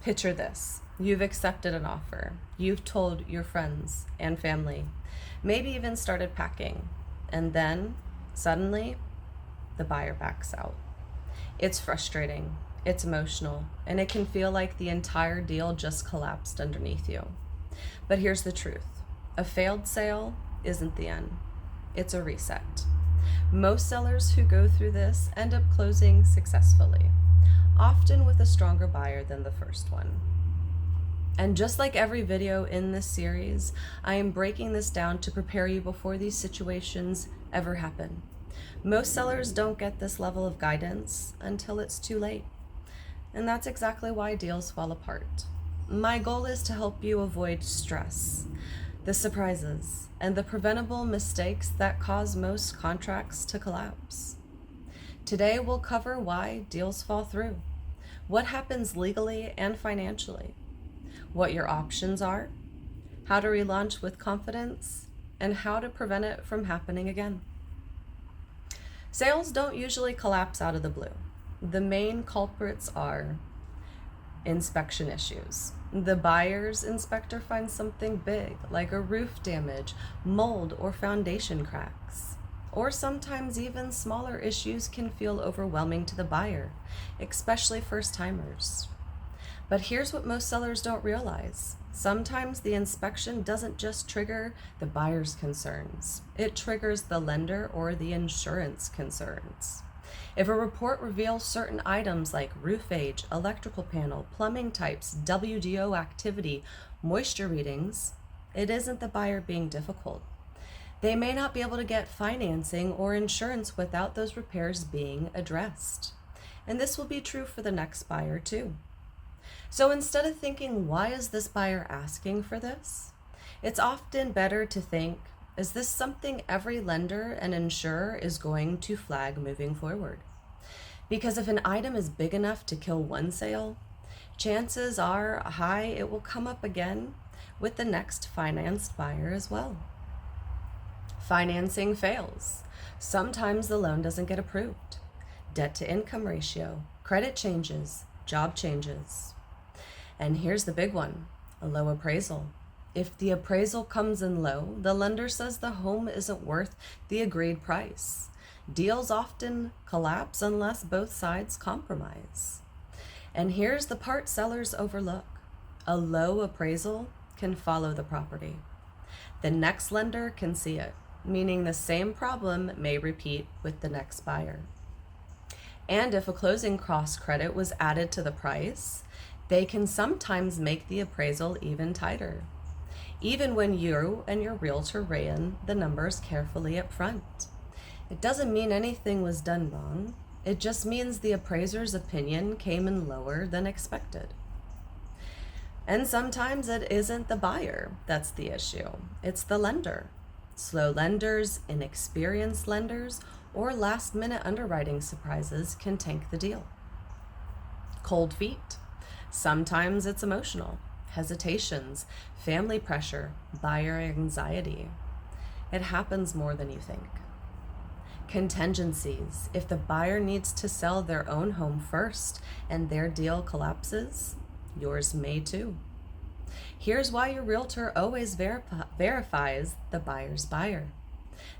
Picture this. You've accepted an offer. You've told your friends and family, maybe even started packing, and then suddenly the buyer backs out. It's frustrating, it's emotional, and it can feel like the entire deal just collapsed underneath you. But here's the truth. A failed sale isn't the end. It's a reset. Most sellers who go through this end up closing successfully, often with a stronger buyer than the first one. And just like every video in this series, I am breaking this down to prepare you before these situations ever happen. Most sellers don't get this level of guidance until it's too late. And that's exactly why deals fall apart. My goal is to help you avoid stress, the surprises, and the preventable mistakes that cause most contracts to collapse. Today we'll cover why deals fall through, what happens legally and financially, what your options are, how to relaunch with confidence, and how to prevent it from happening again. Sales don't usually collapse out of the blue. The main culprits are inspection issues. The buyer's inspector finds something big, like a roof damage, mold, or foundation cracks. Or sometimes even smaller issues can feel overwhelming to the buyer, especially first-timers. But here's what most sellers don't realize. Sometimes the inspection doesn't just trigger the buyer's concerns. It triggers the lender or the insurance concerns. If a report reveals certain items like roof age, electrical panel, plumbing types, WDO activity, moisture readings, it isn't the buyer being difficult. They may not be able to get financing or insurance without those repairs being addressed. And this will be true for the next buyer too. So instead of thinking, why is this buyer asking for this? It's often better to think, is this something every lender and insurer is going to flag moving forward? Because if an item is big enough to kill one sale, chances are high it will come up again with the next financed buyer as well. Financing fails. Sometimes the loan doesn't get approved. Debt to income ratio, credit changes, job changes. And here's the big one, a low appraisal. If the appraisal comes in low, the lender says the home isn't worth the agreed price. Deals often collapse unless both sides compromise. And here's the part sellers overlook. A low appraisal can follow the property. The next lender can see it, meaning the same problem may repeat with the next buyer. And if a closing cost credit was added to the price, they can sometimes make the appraisal even tighter, even when you and your realtor ran the numbers carefully up front. It doesn't mean anything was done wrong. It just means the appraiser's opinion came in lower than expected. And sometimes it isn't the buyer that's the issue. It's the lender. Slow lenders, inexperienced lenders, or last-minute underwriting surprises can tank the deal. Cold feet. Sometimes it's emotional, hesitations, family pressure, buyer anxiety. It happens more than you think. Contingencies. If the buyer needs to sell their own home first and their deal collapses, yours may too. Here's why your realtor always verifies the buyer's buyer,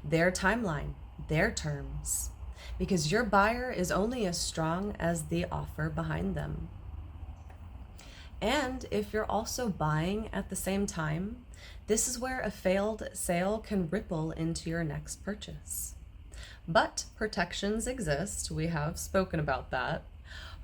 their timeline, their terms, because your buyer is only as strong as the offer behind them. And if you're also buying at the same time, this is where a failed sale can ripple into your next purchase. But protections exist. We have spoken about that.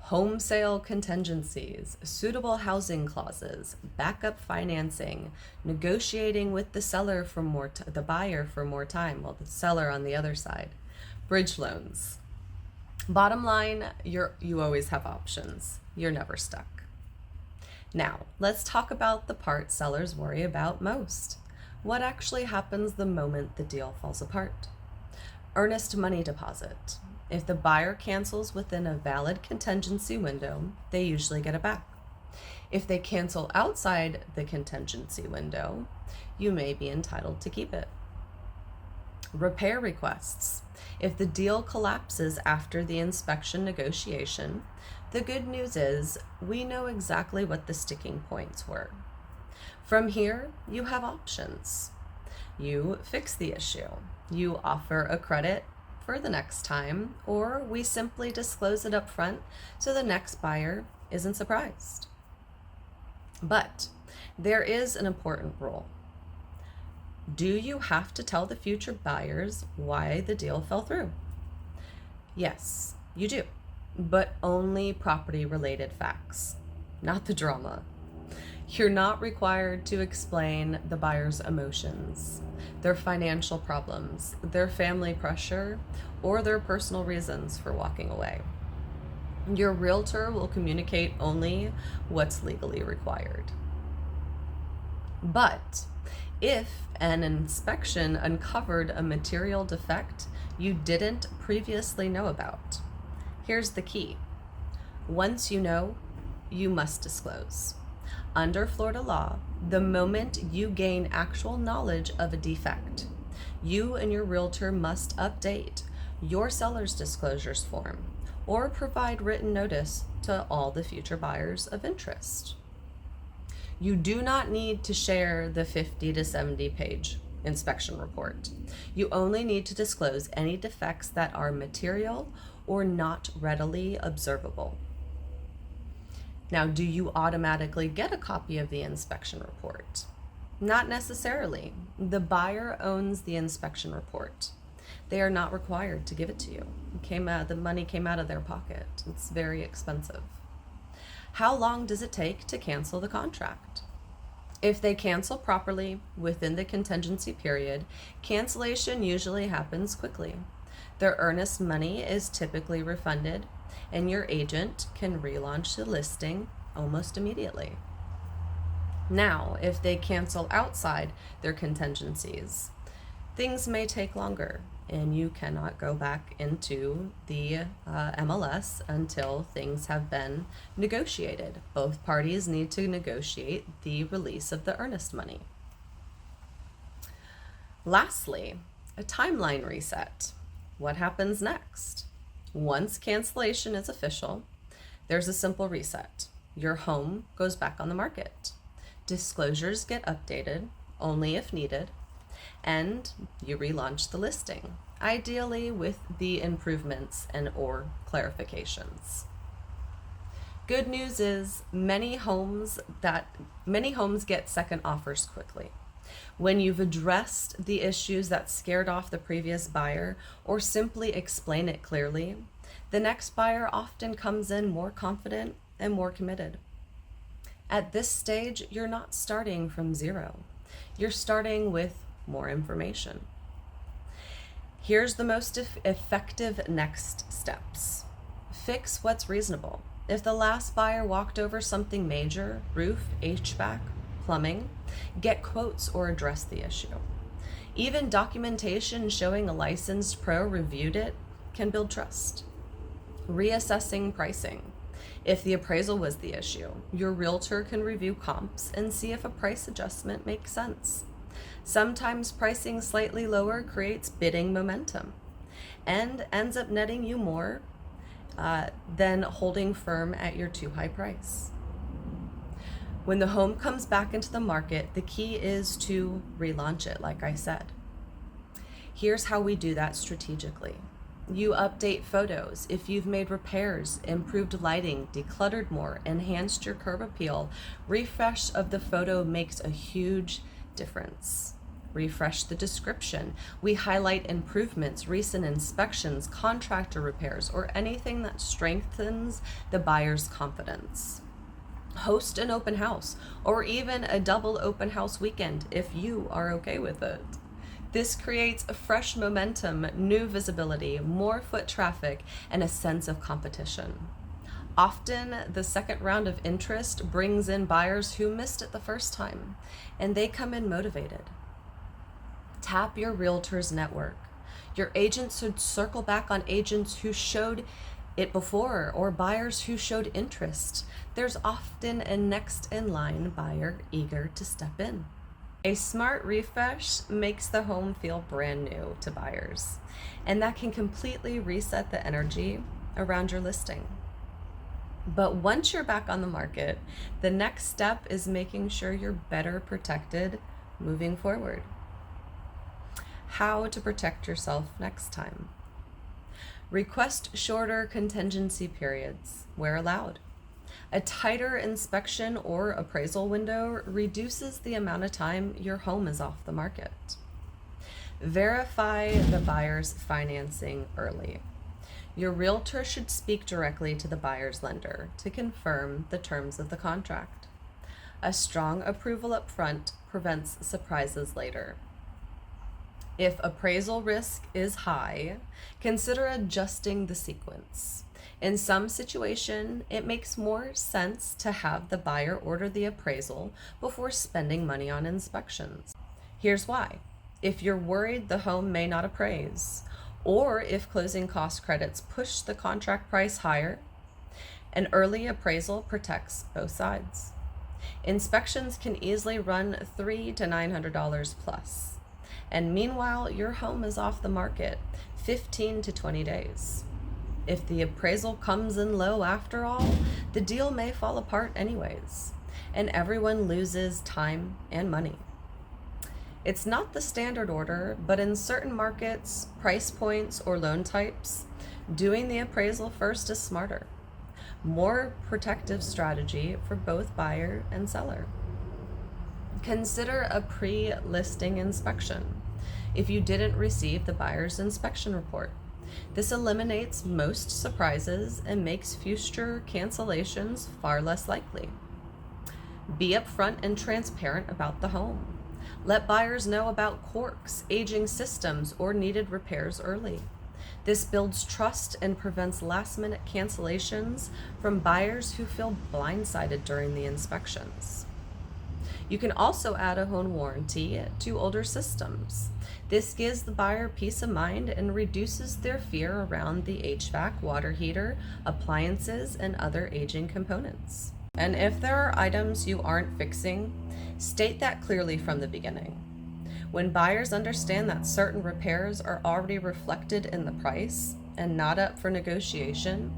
Home sale contingencies, suitable housing clauses, backup financing, negotiating with the seller for the buyer for more time, while the seller on the other side, bridge loans. Bottom line, you always have options. You're never stuck. Now, let's talk about the part sellers worry about most. What actually happens the moment the deal falls apart? Earnest money deposit. If the buyer cancels within a valid contingency window, they usually get it back. If they cancel outside the contingency window, you may be entitled to keep it. Repair requests. If the deal collapses after the inspection negotiation, The good news is we know exactly what the sticking points were. From here, you have options. You fix the issue. You offer a credit for the next time, or we simply disclose it up front so the next buyer isn't surprised. But there is an important rule. Do you have to tell the future buyers why the deal fell through? Yes, you do, but only property-related facts, not the drama. You're not required to explain the buyer's emotions, their financial problems, their family pressure, or their personal reasons for walking away. Your realtor will communicate only what's legally required. But if an inspection uncovered a material defect you didn't previously know about, here's the key. Once you know, you must disclose. Under Florida law, the moment you gain actual knowledge of a defect, you and your realtor must update your seller's disclosures form or provide written notice to all the future buyers of interest. You do not need to share the 50 to 70 page inspection report. You only need to disclose any defects that are material or not readily observable. Now, do you automatically get a copy of the inspection report? Not necessarily. The buyer owns the inspection report. They are not required to give it to you. The money came out of their pocket. It's very expensive. How long does it take to cancel the contract? If they cancel properly within the contingency period, cancellation usually happens quickly. Their earnest money is typically refunded, and your agent can relaunch the listing almost immediately. Now, if they cancel outside their contingencies, things may take longer, and you cannot go back into the MLS until things have been negotiated. Both parties need to negotiate the release of the earnest money. Lastly, a timeline reset. What happens next? Once cancellation is official, there's a simple reset. Your home goes back on the market. Disclosures get updated only if needed, and you relaunch the listing, ideally with the improvements and or clarifications. Good news is many homes get second offers quickly. When you've addressed the issues that scared off the previous buyer or simply explain it clearly, the next buyer often comes in more confident and more committed. At this stage, you're not starting from zero. You're starting with more information. Here's the most effective next steps. Fix what's reasonable. If the last buyer walked over something major, roof, HVAC, plumbing, get quotes or address the issue. Even documentation showing a licensed pro reviewed it can build trust. Reassessing pricing. If the appraisal was the issue, your realtor can review comps and see if a price adjustment makes sense. Sometimes pricing slightly lower creates bidding momentum and ends up netting you more than holding firm at your too high price. When the home comes back into the market, the key is to relaunch it, like I said. Here's how we do that strategically. You update photos. If you've made repairs, improved lighting, decluttered more, enhanced your curb appeal, refresh of the photo makes a huge difference. Refresh the description. We highlight improvements, recent inspections, contractor repairs, or anything that strengthens the buyer's confidence. Host an open house or even a double open house weekend if you are okay with it. This creates a fresh momentum, new visibility, more foot traffic, and a sense of competition. Often, the second round of interest brings in buyers who missed it the first time, and they come in motivated. Tap your realtor's network. Your agent should circle back on agents who showed it before or buyers who showed interest. There's often a next in line buyer eager to step in. A smart refresh makes the home feel brand new to buyers, and that can completely reset the energy around your listing. But once you're back on the market, the next step is making sure you're better protected moving forward. How to protect yourself next time. Request shorter contingency periods where allowed. A tighter inspection or appraisal window reduces the amount of time your home is off the market. Verify the buyer's financing early. Your realtor should speak directly to the buyer's lender to confirm the terms of the contract. A strong approval up front prevents surprises later. If appraisal risk is high, consider adjusting the sequence. In some situation, it makes more sense to have the buyer order the appraisal before spending money on inspections. Here's why. If you're worried the home may not appraise, or if closing cost credits push the contract price higher, an early appraisal protects both sides. Inspections can easily run $300 to $900 plus. And meanwhile, your home is off the market 15 to 20 days. If the appraisal comes in low after all, the deal may fall apart anyways, and everyone loses time and money. It's not the standard order, but in certain markets, price points, or loan types, doing the appraisal first is smarter. More protective strategy for both buyer and seller. Consider a pre-listing inspection if you didn't receive the buyer's inspection report. This eliminates most surprises and makes future cancellations far less likely. Be upfront and transparent about the home. Let buyers know about quirks, aging systems, or needed repairs early. This builds trust and prevents last-minute cancellations from buyers who feel blindsided during the inspections. You can also add a home warranty to older systems. This gives the buyer peace of mind and reduces their fear around the HVAC, water heater, appliances, and other aging components. And if there are items you aren't fixing, state that clearly from the beginning. When buyers understand that certain repairs are already reflected in the price and not up for negotiation,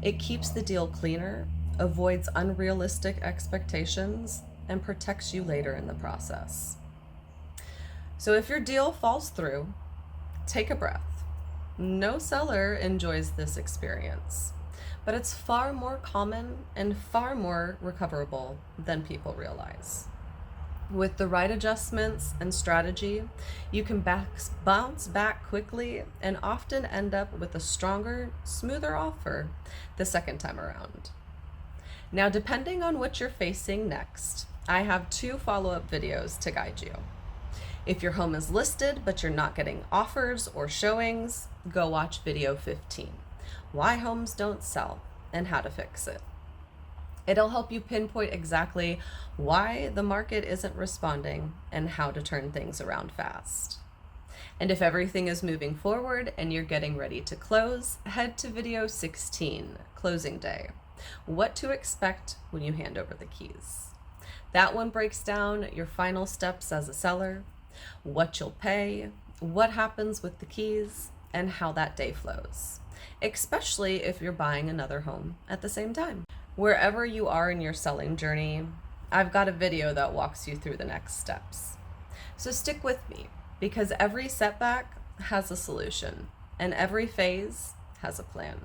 it keeps the deal cleaner, avoids unrealistic expectations, and protects you later in the process. So if your deal falls through, take a breath. No seller enjoys this experience, but it's far more common and far more recoverable than people realize. With the right adjustments and strategy, you can bounce back quickly and often end up with a stronger, smoother offer the second time around. Now, depending on what you're facing next, I have 2 follow-up videos to guide you. If your home is listed but you're not getting offers or showings, go watch video 15, Why Homes Don't Sell and How to Fix It. It'll help you pinpoint exactly why the market isn't responding and how to turn things around fast. And if everything is moving forward and you're getting ready to close, head to video 16, Closing Day. What to expect when you hand over the keys. That one breaks down your final steps as a seller, what you'll pay, what happens with the keys, and how that day flows, especially if you're buying another home at the same time. Wherever you are in your selling journey, I've got a video that walks you through the next steps. So stick with me, because every setback has a solution and every phase has a plan.